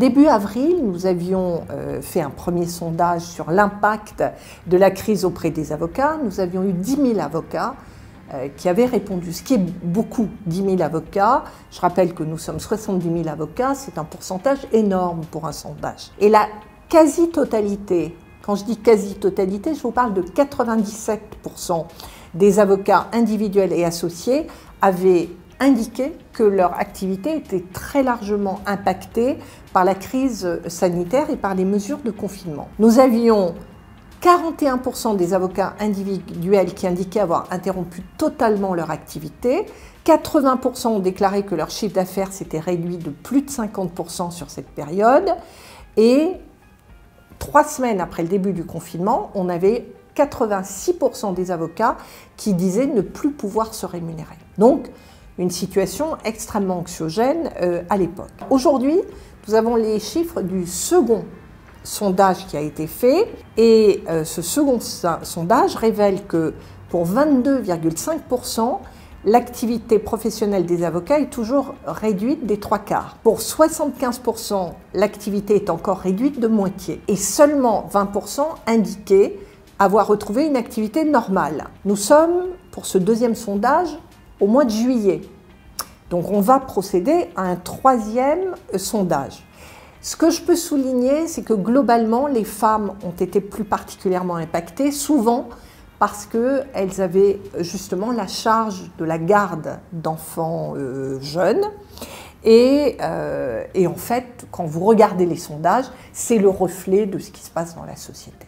début avril, nous avions fait un premier sondage sur l'impact de la crise auprès des avocats. Nous avions eu 10 000 avocats qui avaient répondu, ce qui est beaucoup, 10 000 avocats. Je rappelle que nous sommes 70 000 avocats, c'est un pourcentage énorme pour un sondage. Et la quasi-totalité, quand je dis quasi-totalité, je vous parle de 97% des avocats individuels et associés avaient indiqué que leur activité était très largement impactée par la crise sanitaire et par les mesures de confinement. Nous avions 41% des avocats individuels qui indiquaient avoir interrompu totalement leur activité. 80% ont déclaré que leur chiffre d'affaires s'était réduit de plus de 50% sur cette période. Et 3 semaines après le début du confinement, on avait 86% des avocats qui disaient ne plus pouvoir se rémunérer. Donc, une situation extrêmement anxiogène à l'époque. Aujourd'hui, nous avons les chiffres du second sondage qui a été fait et ce second sondage révèle que pour 22,5%, l'activité professionnelle des avocats est toujours réduite des 3/4. Pour 75%, l'activité est encore réduite de moitié et seulement 20% indiquaient avoir retrouvé une activité normale. Nous sommes, pour ce deuxième sondage, au mois de juillet. Donc on va procéder à un troisième sondage. Ce que je peux souligner, c'est que globalement, les femmes ont été plus particulièrement impactées, souvent parce qu'elles avaient justement la charge de la garde d'enfants jeunes. Et en fait, quand vous regardez les sondages, c'est le reflet de ce qui se passe dans la société.